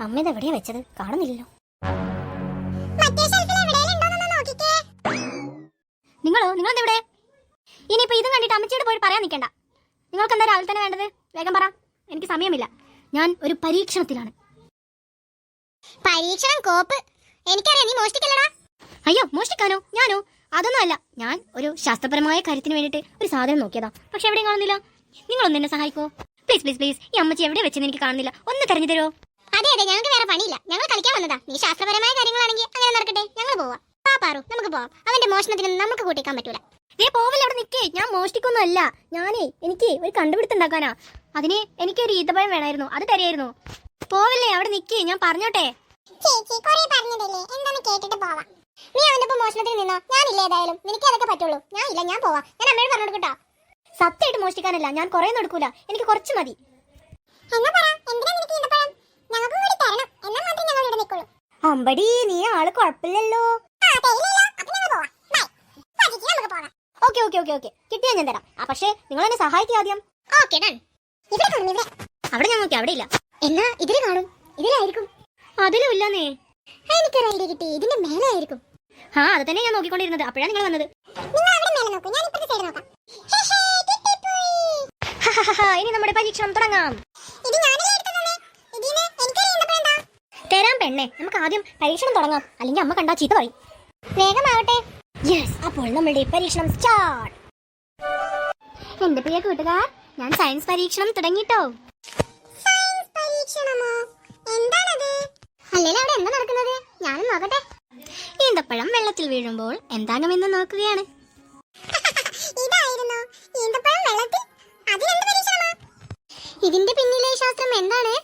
അമ്മ ഇത് എവിടെയാ വെച്ചത്? കാണുന്നില്ലല്ലോ. നിങ്ങളെവിടെ? ഇനിയിപ്പോ ഇതും കണ്ടിട്ട് അമ്മച്ചിയോട് പോയി പറയാൻ നിൽക്കണ്ട. നിങ്ങൾക്ക് എന്താ രാവിലെ തന്നെ വേണ്ടത്? വേഗം പറ, എനിക്ക് സമയമില്ല. ഞാൻ ഒരു പരീക്ഷണത്തിലാണ്. പരീക്ഷണം കോപ്പ്. എനിക്കറിയാം, നീ മോഷ്ടിക്കല്ലടാ. അയ്യോ, മോഷ്ടിക്കാനോ? ഞാനോ? അതൊന്നും അല്ല. ഞാൻ ഒരു ശാസ്ത്രപരമായ കാര്യത്തിന് വേണ്ടിയിട്ട് ഒരു സാധനം നോക്കിയതാ. പക്ഷെ എവിടെയും കാണുന്നില്ല. നിങ്ങളൊന്ന് എന്നെ സഹായിക്കോ? Please please please. ഈ അമ്മച്ചി എവിടെ വെച്ചെന്ന് എനിക്ക് കാണുന്നില്ല. ഒന്ന് തെരഞ്ഞു തരുമോ? അതെ അതെ, ഞങ്ങൾക്ക് വേറെ പണിയില്ല. ഞങ്ങൾ കളിക്കാൻ വന്നതാ. നീ ശാസ്ത്രപരമായ കാര്യങ്ങളാണെങ്കിൽ അങ്ങനെ നടക്കട്ടെ, ഞങ്ങൾ പോവാം. പാറു, നമുക്ക് പോവാം. അവന്റെ മോഷണത്തിന് നമുക്ക് കൂട്ടിക്കാൻ പറ്റൂല. പോവല്ലേ, അവിടെ നിൽക്കേ. ഞാൻ മോഷ്ടിക്കൊന്നും അല്ല. എനിക്ക് ഒരു കണ്ടുപിടുത്തം ഉണ്ടാക്കാനാ. അതിന് എനിക്കൊരു ഈത്തപ്പഴം വേണമായിരുന്നു, അത് തരായിരുന്നു. പോവല്ലേ, അവിടെ നിൽക്കേ. ഞാൻ പറഞ്ഞോട്ടെ. ചേച്ചി കൊറേ പറഞ്ഞതല്ലേ, എന്താന്ന് കേട്ടിട്ട് പോവാം. നീ അവന്റെ ഒപ്പം മോഷണത്തിന് നിന്നോ? ഞാനില്ല. ഏതായാലും നിനക്ക് അതൊക്കെ പറ്റുള്ളൂ. ഞാൻ പോവാ. ഞാൻ അമ്മയോട് പറഞ്ഞു കൊടുക്കട്ടോ. സത്യമായിട്ട് മോഷ്ടിക്കാനല്ല, ഞാൻ കുറേ എടുക്കൂല. എനിക്ക് കുറച്ച് മതി. അമ്പടി, നീ ആള് കുഴപ്പമില്ലല്ലോ. ഓക്കെ ഓക്കെ ഓക്കെ ഓക്കെ, കിട്ടിയാ ഞാൻ തരാം. പക്ഷേ നിങ്ങൾ എന്നെ സഹായിക്കുക ആദ്യം. അവിടെ ഞാൻ നോക്കി, അവിടെ ഇല്ല. എന്നാ ഇതിൽ കാണും. ഇതിലായിരിക്കും. അതിലും ഇല്ലെന്നേ. എനിക്കൊരു ഐഡിയ കിട്ടി. ഇതിന്റെ മേലെ ആയിരിക്കും. അത് തന്നെ ഞാൻ നോക്കിക്കൊണ്ടിരുന്നത്. അപ്പോഴാണ് നിങ്ങൾ വന്നത്. ഇനി നമ്മുടെ പരീക്ഷണം തുടങ്ങാം. തരാം പെണ്ണെ, നമുക്ക് ആദ്യം പരീക്ഷണം തുടങ്ങാം. അല്ലെങ്കിൽ അമ്മ കണ്ടാ ചീത്ത പറയും. വേഗമാവട്ടെ. യെസ്, അപ്പോൾ നമ്മളുടെ പരീക്ഷണം സ്റ്റാർട്ട്. എന്റെ പ്രിയ കൂട്ടുകാർ, ഞാൻ സയൻസ് പരീക്ഷണം തുടങ്ങിട്ടോ. സയൻസ് പരീക്ഷണമോ? എന്താണത്? അല്ലെങ്കിൽ അവിടെ എന്താ നടക്കുന്നത്? ഞാനും നോക്കട്ടെ. ഈന്തപ്പഴം വെള്ളത്തിൽ വീഴുമ്പോൾ എന്താകുമെന്ന് നോക്കുകയാണ്. ഇതായിരുന്നു ഈന്തപ്പഴം വെള്ളത്തിൽ. അതിലെന്ത് പരീക്ഷണമാ? ഇതിന്റെ പിന്നിലെ ശാസ്ത്രം എന്താണ്?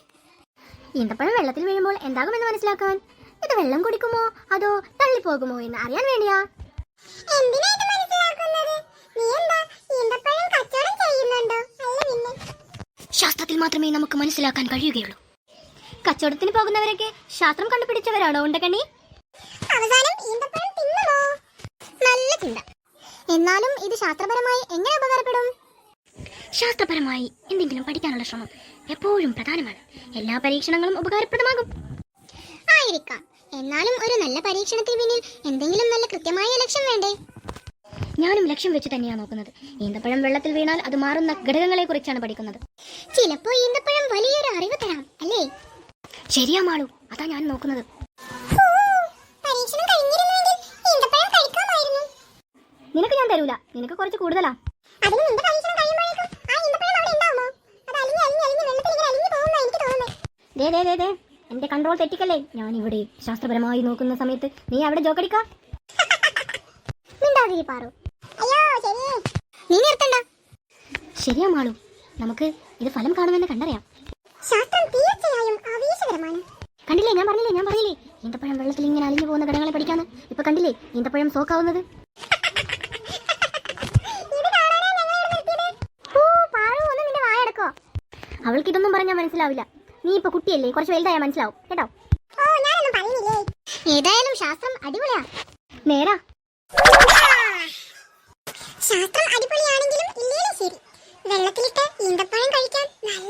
ഈന്തപ്പഴം വെള്ളത്തിൽ വീഴുമ്പോൾ എന്താകുമെന്ന് മനസ്സിലാക്കാൻ. ഇത് വെള്ളം കുടിക്കുമോ അതോ തള്ളിപ്പോകുമോ എന്ന് അറിയാൻ വേണ്ടിയാ. എന്തിനാ ഇത് മനസ്സിലാക്കുന്നത്? നീ എന്താ ഈന്തപ്പഴം കച്ചവടം ചെയ്യുന്നുണ്ടോ? അല്ല പിന്നെ. ശാസ്ത്രത്തിൽ മാത്രമേ നമുക്ക് മനസ്സിലാക്കാൻ കഴിയുകയുള്ളൂ. കച്ചവടത്തിന് പോകുന്നവരൊക്കെ ശാസ്ത്രം കണ്ടുപിടിച്ചവരാണോ ഉണ്ടകണ്ണി? അവസാനം ഈന്തപ്പഴം തിന്നണോ? നല്ല ചിന്ത. എന്നാലും ഇത് ശാസ്ത്രപരമായി എങ്ങനെ ഉപകാരപ്പെടും? ശാസ്ത്രപരമായി എന്തെങ്കിലും പഠിക്കാനുള്ള ശ്രമം എപ്പോഴും പ്രധാനമാണ്. എല്ലാ പരീക്ഷണങ്ങളും ഉപകാരപ്രദമാകും. ആയിരിക്കാം. എന്നാലും ഒരു നല്ല പരീക്ഷണത്തിന് പിന്നിൽ എന്തെങ്കിലും നല്ല കൃത്യമായ ലക്ഷ്യം വേണ്ടേ? ഞാനും ലക്ഷ്യം വെച്ച് തന്നെയാണ് നോക്കുന്നത്. ഈന്തപ്പഴം വെള്ളത്തിൽ വീണാൽ അത് മാറുന്ന ഘടകങ്ങളെ കുറിച്ചാണ് പഠിക്കുന്നത്. ചിലപ്പോ ഈന്തപ്പഴം വലിയൊരു അറിവ് തരാം, അല്ലേ? ശരിയാ മാളു, അതാ ഞാൻ നോക്കുന്നത്. പരീക്ഷണം കഴിഞ്ഞിരുന്നുവെങ്കിൽ ഈന്തപ്പഴം കഴിക്കാമായിരുന്നു. നിനക്ക് ഞാൻ തരൂല, നിനക്ക് കുറച്ച് കൂടുതലാ. അതിന് നിന്റെ പരീക്ഷണം കഴിയുമ്പോഴേക്കും ആ ഈന്തപ്പഴം അവിടെ ഉണ്ടാവുമോ? അത് അലിഞ്ഞ് വെള്ളത്തിൽ ഇങ്ങനെ അലിഞ്ഞു പോകുന്ന എനിക്ക് തോന്നുന്നത്. ദേ എന്റെ കൺട്രോൾ തെറ്റിക്കല്ലേ. ഞാൻ ഇവിടെ ശാസ്ത്രപരമായി നോക്കുന്ന സമയത്ത് നീ അവിടെ ജോക്കടിക്കാ. മിണ്ടാതിരി പാറു. അയ്യോ ശരി, നീ നിർത്തണ്ട. ശരിയാ മാളു, നമുക്ക് ഇത് ഫലം കാണുമെന്ന് കണ്ടറിയാം. ശാസ്ത്രം തീർച്ചയായും ആവേശകരമാണ്. കണ്ടില്ലേ, ഞാൻ പറഞ്ഞില്ലേ ഈന്തപ്പഴം വെള്ളത്തിൽ ഇങ്ങനെ അലിഞ്ഞു പോകുന്ന ഘടകങ്ങളെ പഠിക്കാന്ന്. ഇപ്പൊ കണ്ടില്ലേ ഈന്തപ്പഴം സോക്കാവുന്നത്. അവൾക്ക് ഇതൊന്നും പറഞ്ഞാൽ മനസ്സിലാവില്ല. നീ ഇപ്പൊ കുട്ടിയല്ലേ, കുറച്ച് വലുതായാൽ മനസ്സിലാവും കേട്ടോ. ഏതായാലും ശാസ്ത്രം അടിപൊളിയാ. നേരാ, ശാസ്ത്രം അടിപൊളിയാണെങ്കിലും ഇല്ലേലും ശരി, വെള്ളത്തിലിട്ട് ഈന്തപ്പഴം കഴിക്കാൻ നല്ല